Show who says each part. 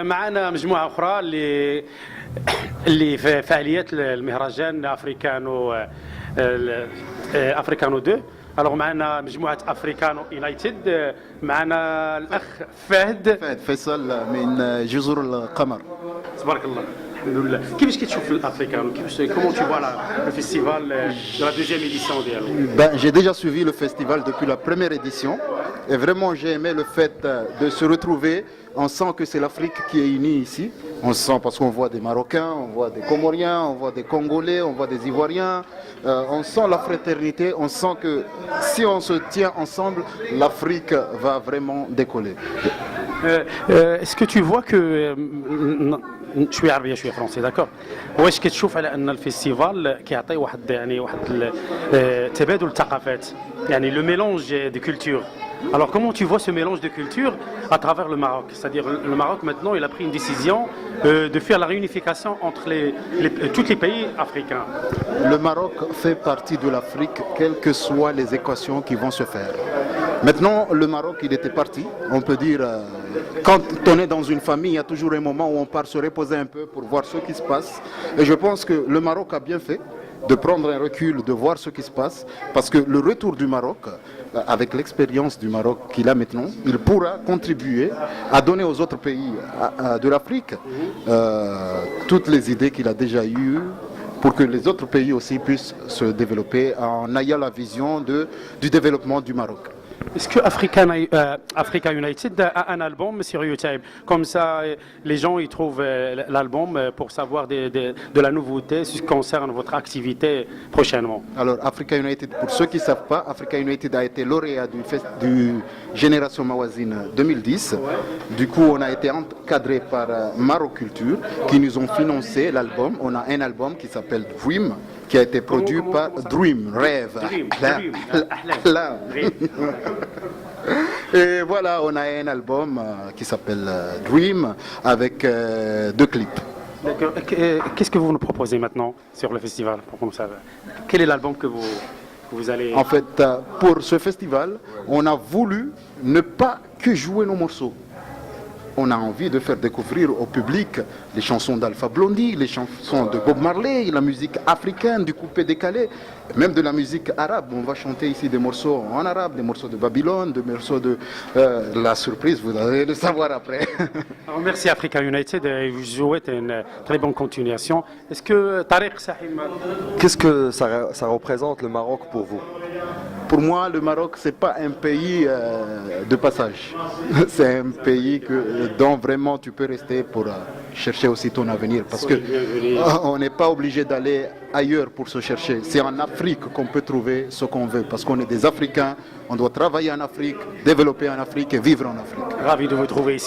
Speaker 1: معنا مجموعة أخرى اللي في فعاليات المهرجان أفريكانو 2. الوغ معنا مجموعة أفريكانو يونايتد، معنا الأخ فهد
Speaker 2: فيصل من جزر القمر.
Speaker 1: تبارك الله، الحمد لله. كيفاش كتشوف الافريكانو؟ Comment tu vois le festival de la deuxième édition ديالو؟
Speaker 2: J'ai déjà suivi le festival depuis la première édition et vraiment j'ai aimé le fait de se retrouver. On sent que c'est l'Afrique qui est unie ici. On sent parce qu'on voit des Marocains, on voit des Comoriens, on voit des Congolais, on voit des Ivoiriens. On sent la fraternité, on sent que si on se tient ensemble, l'Afrique va vraiment décoller.
Speaker 1: Est-ce que tu vois que شويه عربيه شويه فرنسي داكور؟ واش كتشوف على ان الفيستيفال كيعطي واحد تبادل الثقافات، يعني لو ميلونج دي كولتور. Alors comment tu vois ce mélange de cultures à travers le Maroc? C'est-à-dire le Maroc maintenant il a pris une décision de faire la réunification entre tous les pays africains.
Speaker 2: Le Maroc fait partie de l'Afrique, quelles que soient les équations qui vont se faire. Maintenant, le Maroc, il était parti. On peut dire, quand on est dans une famille, il y a toujours un moment où on part se reposer un peu pour voir ce qui se passe. Et je pense que le Maroc a bien fait de prendre un recul, de voir ce qui se passe, parce que le retour du Maroc, avec l'expérience du Maroc qu'il a maintenant, il pourra contribuer à donner aux autres pays de l'Afrique toutes les idées qu'il a déjà eues, pour que les autres pays aussi puissent se développer en ayant la vision du développement du Maroc.
Speaker 1: Est-ce que Africa United a un album sur YouTube? Comme ça, les gens ils trouvent l'album pour savoir de la nouveauté ce qui concerne votre activité prochainement.
Speaker 2: Alors, Africa United, pour ceux qui ne savent pas, Africa United a été lauréat du Génération Mawazine 2010. Du coup, on a été encadré par Maroc Culture qui nous ont financé l'album. On a un album qui s'appelle Dream, qui a été produit par Dream, Rêve. Et voilà, on a un album qui s'appelle Dream avec 2 clips.
Speaker 1: D'accord. Qu'est-ce que vous nous proposez maintenant sur le festival pour qu'on sache? Quel est l'album que vous allez...
Speaker 2: En fait, pour ce festival, on a voulu ne pas que jouer nos morceaux. On a envie de faire découvrir au public les chansons d'Alpha Blondy, les chansons de Bob Marley, la musique africaine, du coupé décalé, même de la musique arabe. On va chanter ici des morceaux en arabe, des morceaux de Babylone, des morceaux de... la surprise, vous allez le savoir après.
Speaker 1: Alors, merci Africa United et je vous souhaite une très bonne continuation. Est-ce que Tariq Sahim...
Speaker 3: Qu'est-ce que ça représente le Maroc pour vous?
Speaker 2: Pour moi, le Maroc, ce n'est pas un pays de passage. C'est un pays dont vraiment tu peux rester pour chercher aussi ton avenir. Parce qu'on n'est pas obligé d'aller ailleurs pour se chercher. C'est en Afrique qu'on peut trouver ce qu'on veut. Parce qu'on est des Africains, on doit travailler en Afrique, développer en Afrique et vivre en Afrique.
Speaker 1: Ravi de vous trouver ici.